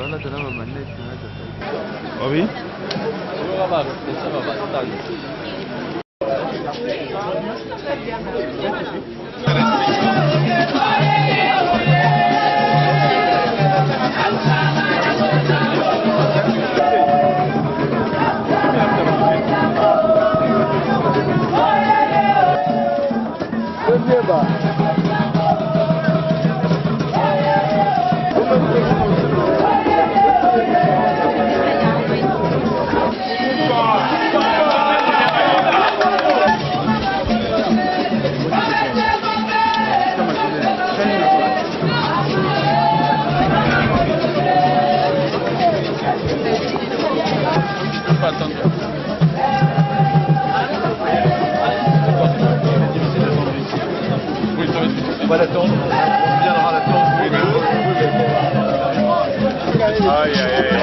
Ah oui? On va l'attendre, on viendra l'attendre. Aïe aïe aïe.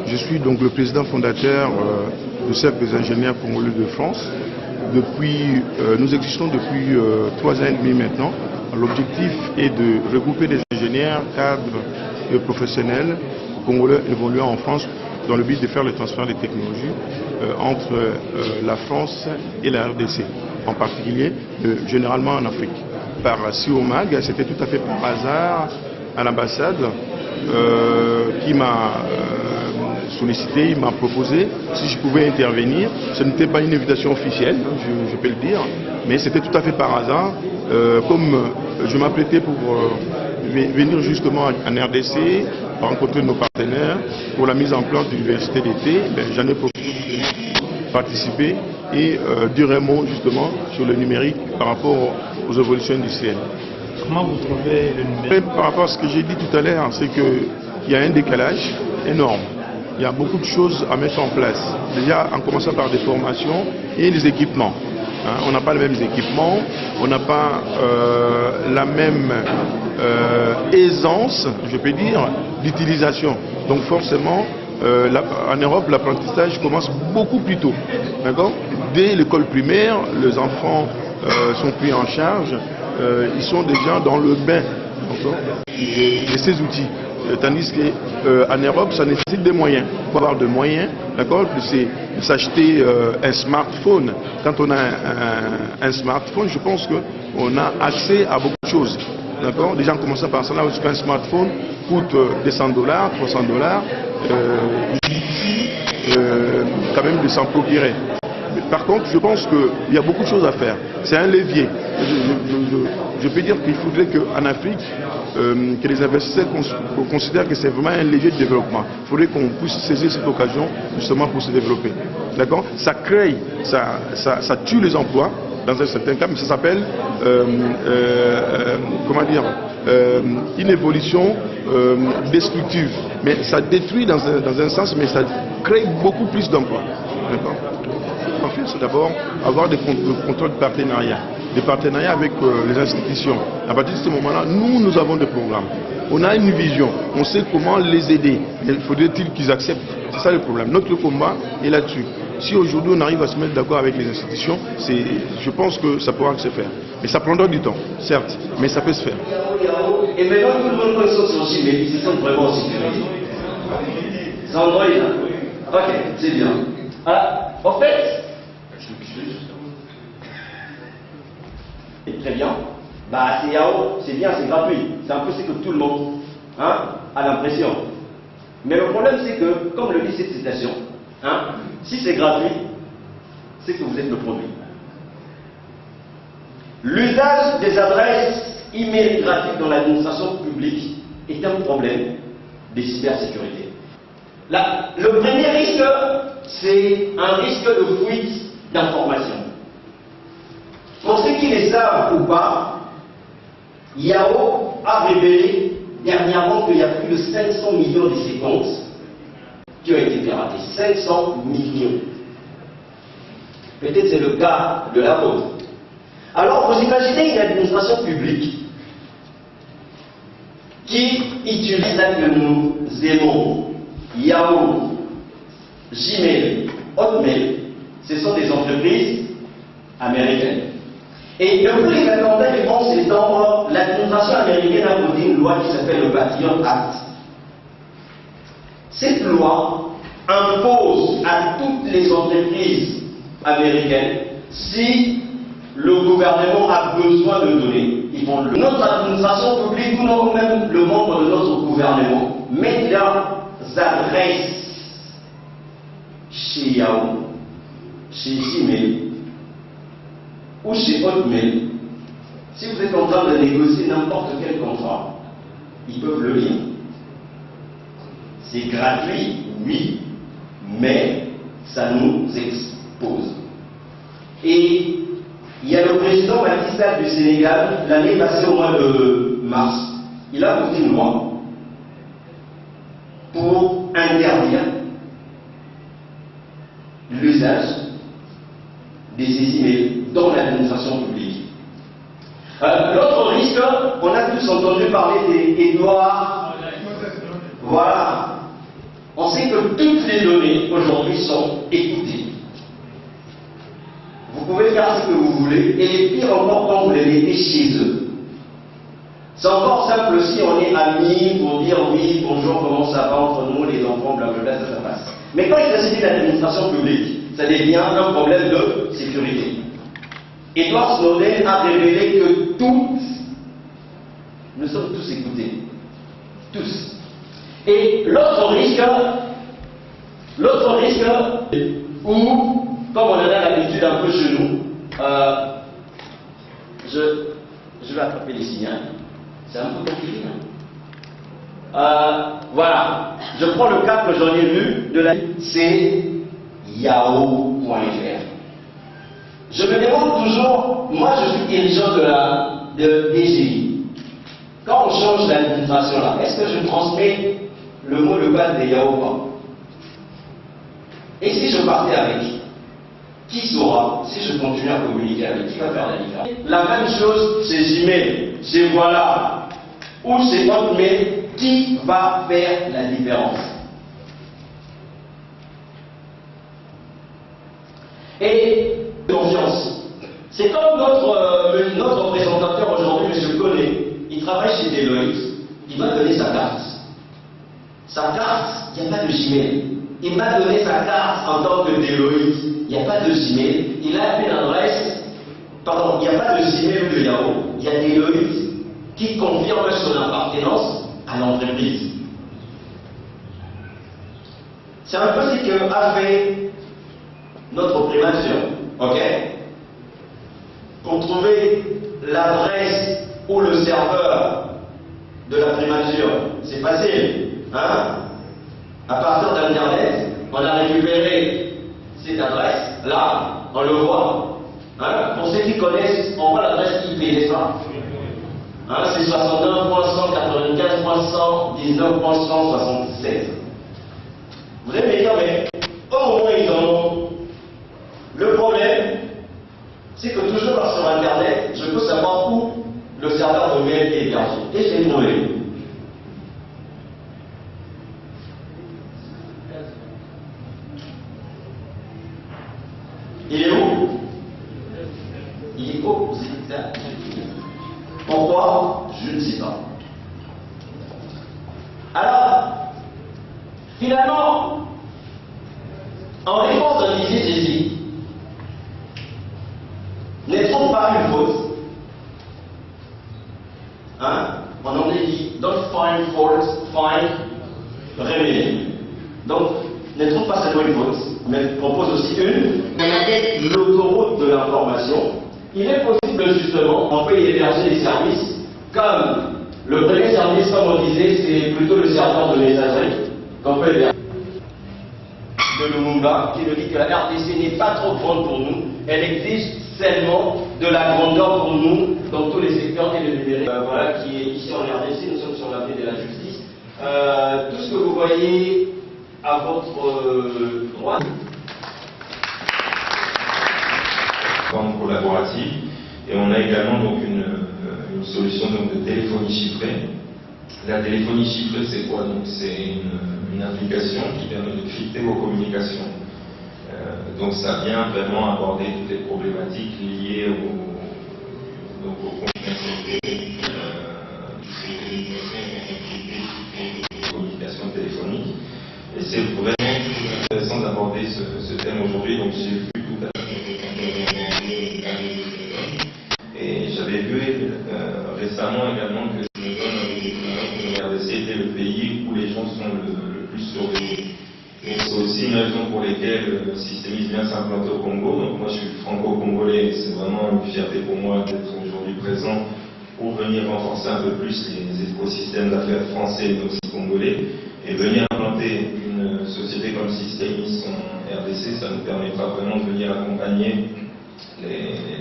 Je suis donc le président fondateur du Cercle des ingénieurs congolais de France. Nous existons depuis 3 ans et demi maintenant. L'objectif est de regrouper des ingénieurs, cadres et professionnels congolais évoluant en France dans le but de faire le transfert des technologies entre la France et la RDC, en particulier généralement en Afrique. Par CIOMAG, c'était tout à fait par hasard à l'ambassade qui m'a sollicité, il m'a proposé si je pouvais intervenir. Ce n'était pas une invitation officielle, je peux le dire, mais c'était tout à fait par hasard. Comme je m'apprêtais pour venir justement en RDC, rencontrer nos partenaires pour la mise en place de l'université d'été, j'en ai participé et dire un mot justement sur le numérique par rapport aux évolutions du ciel. Comment vous trouvez le numérique? Par rapport à ce que j'ai dit tout à l'heure, c'est qu'il y a un décalage énorme. Il y a beaucoup de choses à mettre en place. Déjà, en commençant par des formations et des équipements. On n'a pas les mêmes équipements, on n'a pas la même aisance, je peux dire, d'utilisation. Donc forcément, en Europe, l'apprentissage commence beaucoup plus tôt. D'accord? Dès l'école primaire, les enfants sont pris en charge, ils sont déjà dans le bain de ces outils. Tandis qu'en Europe, ça nécessite des moyens. Il faut avoir des moyens, d'accord, c'est s'acheter un smartphone. Quand on a un smartphone, je pense qu'on a accès à beaucoup de choses. D'accord. Déjà en commençant par ça, là, un smartphone coûte des $100, $300. Quand même de s'en procurer. Par contre, je pense qu'il y a beaucoup de choses à faire. C'est un levier. Je peux dire qu'il faudrait qu'en Afrique, que les investisseurs considèrent que c'est vraiment un levier de développement. Il faudrait qu'on puisse saisir cette occasion justement pour se développer. D'accord? Ça crée, ça tue les emplois dans un certain cas, mais ça s'appelle, comment dire, une évolution destructive. Mais ça détruit dans un sens, mais ça crée beaucoup plus d'emplois. D'accord? En fait, c'est d'abord avoir des contrôles de partenariat. Des partenariats avec les institutions. À partir de ce moment-là, nous avons des programmes. On a une vision. On sait comment les aider. Il faudrait-il qu'ils acceptent. C'est ça le problème. Notre combat est là-dessus. Si aujourd'hui on arrive à se mettre d'accord avec les institutions, je pense que ça pourra se faire. Mais ça prendra du temps, certes, mais ça peut se faire. Et maintenant, tout le monde connaît ça aussi, mais ils se sentent vraiment en sécurité. C'est Android, là. Ok, c'est bien. En fait, et très bien, bah c'est Yahoo, c'est bien, c'est gratuit. C'est un peu ce que tout le monde a l'impression. Mais le problème c'est que, comme le dit cette citation, si c'est gratuit, c'est que vous êtes le produit. L'usage des adresses email gratuites dans l'administration publique est un problème de cybersécurité. Le premier risque, c'est un risque de fuite d'informations. Pour ceux qui le savent ou pas, Yahoo a révélé dernièrement qu'il y a plus de 500 millions de ces comptes qui ont été piratés. 500 millions. Peut-être c'est le cas de la vôtre. Alors, vous imaginez une administration publique qui utilise ça que nous aimons, Yahoo, Gmail, Hotmail, ce sont des entreprises américaines. Et depuis les attentats du 11 septembre, l'administration américaine a voté une loi qui s'appelle le Patriot Act. Cette loi impose à toutes les entreprises américaines, si le gouvernement a besoin de données, ils vont le... Notre administration publique, ou même le membre de notre gouvernement, mettent leurs adresses chez Yahoo, chez Gmail ou chez Hotmail. Si vous êtes en train de négocier n'importe quel contrat, ils peuvent le lire. C'est gratuit, oui, mais ça nous expose. Et il y a le président Macky Sall du Sénégal, l'année passée au mois de mars, il a voté une loi pour interdire l'usage des emails dans l'administration publique. L'autre risque, on a tous entendu parler d'Edouard. Voilà. On sait que toutes les données aujourd'hui sont écoutées. Vous pouvez faire ce que vous voulez, et les pires encore quand vous les mettez chez eux. C'est encore simple si on est amis pour dire oui, bonjour, comment ça va entre nous, les enfants, blablabla, ça passe. Mais quand il s'agit de l'administration publique, ça devient un problème de sécurité. Edward Snowden a révélé que nous sommes tous écoutés. Tous. Et l'autre risque, où, comme on en a l'habitude un peu chez nous, je vais attraper les signaux. C'est un peu compliqué. Voilà. Je prends le cas que j'en ai vu de la... C'est yahoo.fr. Je me demande toujours, moi je suis dirigeant de DGI. Quand on change d'administration là, est-ce que je transmets le mot de passe de Yahoo pas? Et si je partais avec, qui saura si je continue à communiquer avec? Qui va faire la différence? La même chose chez Gmail, chez Voilà, ou chez Hotmail, qui va faire la différence? Et confiance. C'est comme notre présentateur aujourd'hui, M. Koné, il travaille chez Deloitte, il m'a donné sa carte. Sa carte, il n'y a pas de Gmail. Il m'a donné sa carte en tant que Deloitte, il n'y a pas de Gmail. Il a une adresse, pardon, il n'y a pas de Gmail ou de Yahoo, il y a Deloitte qui confirme son appartenance à l'entreprise. C'est un peu ce qu'a fait notre primature, ok? Pour trouver l'adresse ou le serveur de la primature, c'est facile, hein? À partir d'Internet, on a récupéré cette adresse, là, on le voit. Hein? Pour ceux qui connaissent, on voit l'adresse IP, n'est-ce pas? Hein? C'est 69.195.119.177. Vous allez me dire, mais au moins ils en ont. Le problème, c'est que toujours sur Internet, je peux savoir où le serveur de mail est hébergé. Et je l'ai trouvé. Il est où? Il est aux États-Unis. Pourquoi? Je ne sais pas. Alors, finalement, en réponse à l'idée Jésus, n'est-on pas une faute? Hein? En anglais, dit don't find fault, find remedy. Donc, n'est-on pas seulement une faute, mais propose aussi une. On a l'autoroute de l'information. Il est possible justement, on peut y héberger des services comme le premier service, comme on disait, c'est plutôt le serveur de messagerie qu'on peut héberger. De Lumumba, qui nous dit que la RDC n'est pas trop grande pour nous, elle exige seulement de la grandeur pour nous dans tous les secteurs et le numérique. Voilà, qui est ici en RDC, nous sommes sur l'avenue de la Tout ce que vous voyez à votre droite. Forme collaborative, et on a également donc une solution donc, de téléphonie chiffrée. La téléphonie chiffrée, c'est quoi? Donc c'est une application qui permet de crypter vos communications. Donc ça vient vraiment aborder toutes les problématiques liées aux communications téléphoniques. Et c'est vraiment intéressant d'aborder ce thème aujourd'hui. Donc j'ai vu tout à l'heure. Et j'avais vu récemment également que le RDC était le pays où les gens sont le plus surveillés. C'est aussi une raison pour laquelle Systemis vient s'implanter au Congo. Donc moi je suis franco-congolais et c'est vraiment une fierté pour moi d'être aujourd'hui présent pour venir renforcer un peu plus les écosystèmes d'affaires français et aussi congolais. Et venir implanter une société comme Systemis en RDC, ça nous permettra vraiment de venir accompagner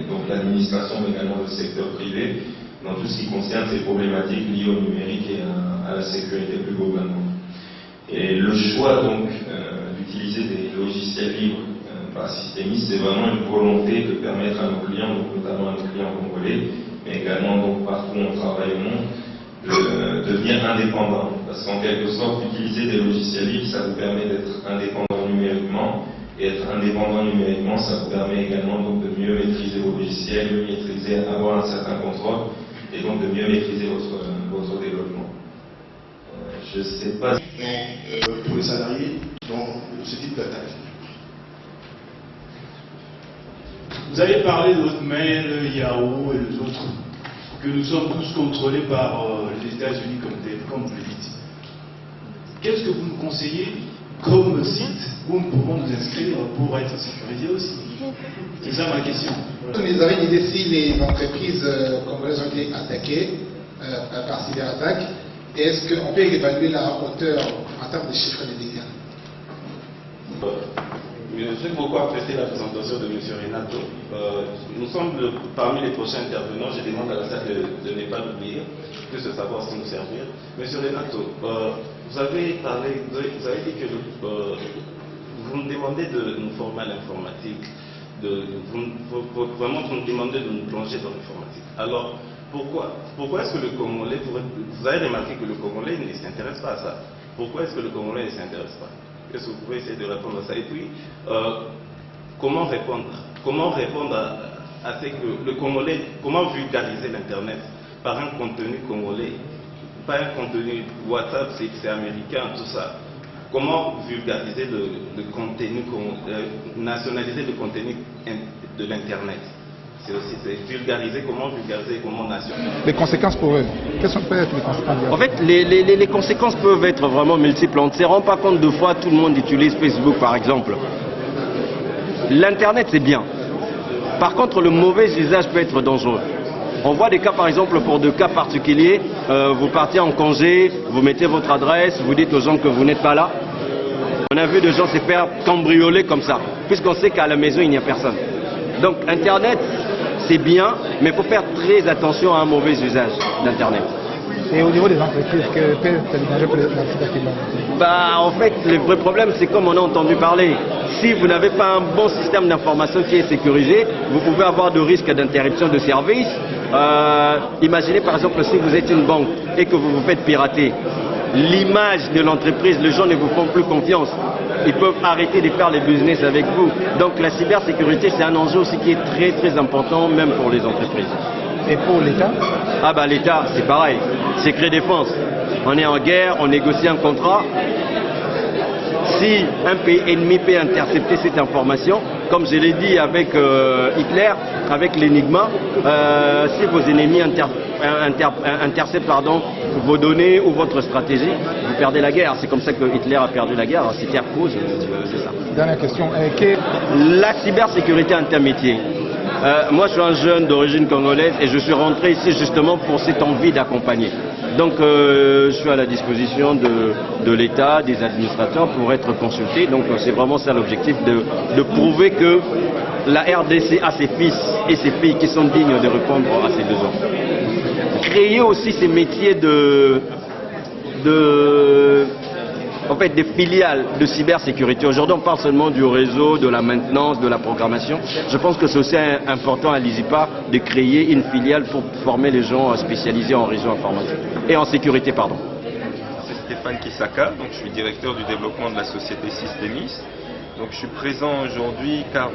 donc l'administration, mais également le secteur privé, dans tout ce qui concerne ces problématiques liées au numérique et à la sécurité plus globalement. Et le choix donc d'utiliser des logiciels libres par Systemis, c'est vraiment une volonté de permettre à nos clients, donc notamment à nos clients congolais, mais également donc partout où on travaille au monde, de devenir indépendant. Parce qu'en quelque sorte, utiliser des logiciels libres, ça vous permet d'être indépendant numériquement. Et être indépendant numériquement, ça vous permet également donc, de mieux maîtriser vos logiciels, mieux maîtriser, avoir un certain contrôle, et donc de mieux maîtriser votre développement. Je ne sais pas. Pour les salariés dans ce type d'attaque. Vous avez parlé de votre mail, Yahoo et les autres, que nous sommes tous contrôlés par les États-Unis comme vous le dites. Qu'est-ce que vous nous conseillez comme site où nous pouvons nous inscrire pour être sécurisés aussi? C'est ça ma question. Vous nous avez une idée si les entreprises congolaises ont été attaquées par cyberattaque, et est-ce qu'on peut évaluer la hauteur en termes de chiffres de dégâts? J'ai beaucoup apprécié la présentation de M. Renato. Nous sommes parmi les prochains intervenants. Je demande à la salle de ne pas l'oublier, de se savoir sans nous servir. M. Renato, vous avez dit que vous me demandez de nous former à l'informatique, vraiment vous me demandez de nous plonger dans l'informatique. Alors, pourquoi est-ce que le Congolais, vous avez remarqué que le Congolais ne s'intéresse pas à ça. Pourquoi est-ce que le Congolais ne s'intéresse pas? Est-ce que vous pouvez essayer de répondre à ça? Et puis, comment répondre à ce que le Congolais, comment vulgariser l'Internet par un contenu congolais, pas un contenu WhatsApp, c'est américain, tout ça. Comment vulgariser le contenu, nationaliser le contenu de l'Internet? C'est aussi vulgariser, comment nationaliser. Les conséquences pour eux, quelles sont peut-être les conséquences? En fait, les conséquences peuvent être vraiment multiples. On ne se rend pas compte de fois tout le monde utilise Facebook par exemple. L'Internet c'est bien. Par contre, le mauvais usage peut être dangereux. On voit des cas par exemple pour deux cas particuliers. Vous partez en congé, vous mettez votre adresse, vous dites aux gens que vous n'êtes pas là. On a vu des gens se faire cambrioler comme ça, puisqu'on sait qu'à la maison il n'y a personne. Donc Internet c'est bien, mais il faut faire très attention à un mauvais usage d'Internet. Et au niveau des entreprises, que peut être le danger pour la cybercriminalité? En fait, le vrai problème, c'est comme on a entendu parler. Si vous n'avez pas un bon système d'information qui est sécurisé, vous pouvez avoir de risques d'interruption de service. Imaginez par exemple si vous êtes une banque et que vous vous faites pirater. L'image de l'entreprise, les gens ne vous font plus confiance. Ils peuvent arrêter de faire les business avec vous. Donc la cybersécurité, c'est un enjeu aussi qui est très très important, même pour les entreprises. Et pour l'État? L'État, c'est pareil. Secret défense. On est en guerre, on négocie un contrat. Si un pays ennemi peut intercepter cette information, comme je l'ai dit avec Hitler, avec l'Enigma, si vos ennemis interceptent vos données ou votre stratégie, vous perdez la guerre. C'est comme ça que Hitler a perdu la guerre. C'était à cause, c'est ça. Dernière question. La cybersécurité est un métier. Moi, je suis un jeune d'origine congolaise et je suis rentré ici justement pour cette envie d'accompagner. Donc, je suis à la disposition de l'État, des administrateurs pour être consulté. Donc, c'est vraiment ça l'objectif, de prouver que la RDC a ses fils et ses filles qui sont dignes de répondre à ses besoins. Créer aussi ces métiers des filiales de cybersécurité. Aujourd'hui, on parle seulement du réseau, de la maintenance, de la programmation. Je pense que c'est aussi important à l'ISIPA de créer une filiale pour former les gens spécialisés en réseau informatique et en sécurité, pardon. C'est Stéphane Kisaka, donc je suis directeur du développement de la société Systemis. Donc je suis présent aujourd'hui car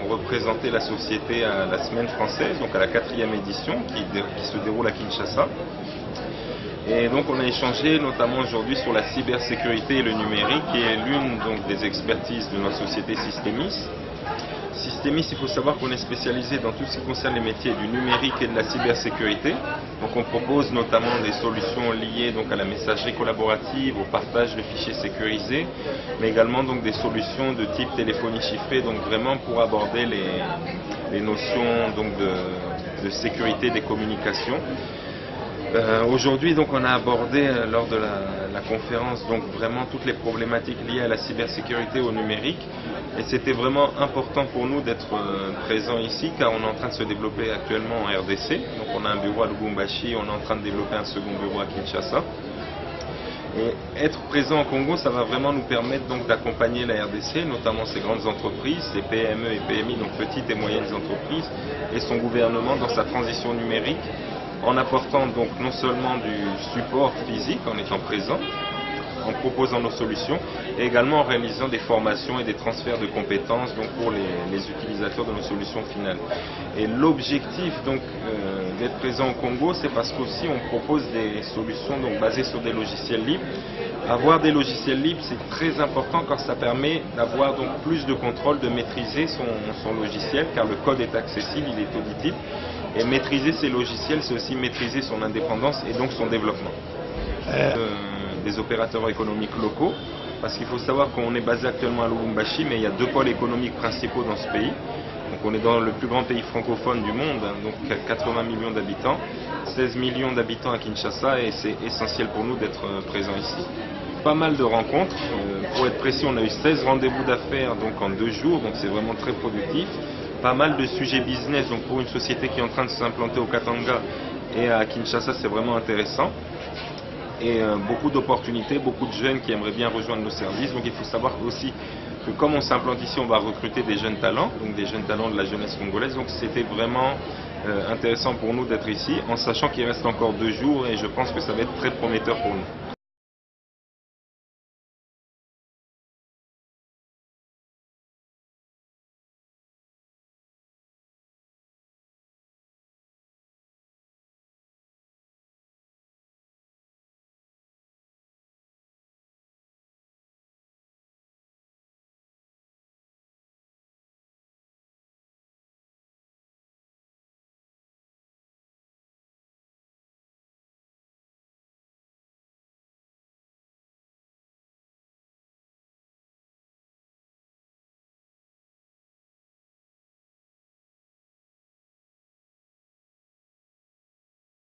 on représentait la société à la semaine française, donc à la 4e édition qui se déroule à Kinshasa. Et donc on a échangé notamment aujourd'hui sur la cybersécurité et le numérique, qui est l'une des expertises de notre société Systemis. Systemis, il faut savoir qu'on est spécialisé dans tout ce qui concerne les métiers du numérique et de la cybersécurité. Donc on propose notamment des solutions liées donc à la messagerie collaborative, au partage de fichiers sécurisés, mais également donc des solutions de type téléphonie chiffrée, donc vraiment pour aborder les notions donc de sécurité des communications. Aujourd'hui, donc, on a abordé lors de la conférence donc vraiment toutes les problématiques liées à la cybersécurité au numérique, et c'était vraiment important pour nous d'être présents ici car on est en train de se développer actuellement en RDC. Donc on a un bureau à Lubumbashi, on est en train de développer un second bureau à Kinshasa. Et être présent au Congo, ça va vraiment nous permettre donc d'accompagner la RDC, notamment ses grandes entreprises, ses PME et PMI, donc petites et moyennes entreprises, et son gouvernement dans sa transition numérique, en apportant donc non seulement du support physique en étant présent, en proposant nos solutions, et également en réalisant des formations et des transferts de compétences donc pour les utilisateurs de nos solutions finales. Et l'objectif donc d'être présent au Congo, c'est parce qu'aussi on propose des solutions donc basées sur des logiciels libres. Avoir des logiciels libres, c'est très important car ça permet d'avoir donc plus de contrôle, de maîtriser son logiciel, car le code est accessible, il est audible. Et maîtriser ces logiciels, c'est aussi maîtriser son indépendance et donc son développement. Des opérateurs économiques locaux, parce qu'il faut savoir qu'on est basé actuellement à Lubumbashi, mais il y a 2 pôles économiques principaux dans ce pays. Donc on est dans le plus grand pays francophone du monde, donc 80 millions d'habitants, 16 millions d'habitants à Kinshasa, et c'est essentiel pour nous d'être présents ici. Pas mal de rencontres, pour être précis, on a eu 16 rendez-vous d'affaires donc en 2 jours, donc c'est vraiment très productif. Pas mal de sujets business, donc pour une société qui est en train de s'implanter au Katanga et à Kinshasa, c'est vraiment intéressant. Et beaucoup d'opportunités, beaucoup de jeunes qui aimeraient bien rejoindre nos services. Donc il faut savoir aussi que comme on s'implante ici, on va recruter des jeunes talents, donc des jeunes talents de la jeunesse congolaise. Donc c'était vraiment intéressant pour nous d'être ici, en sachant qu'il reste encore 2 jours et je pense que ça va être très prometteur pour nous.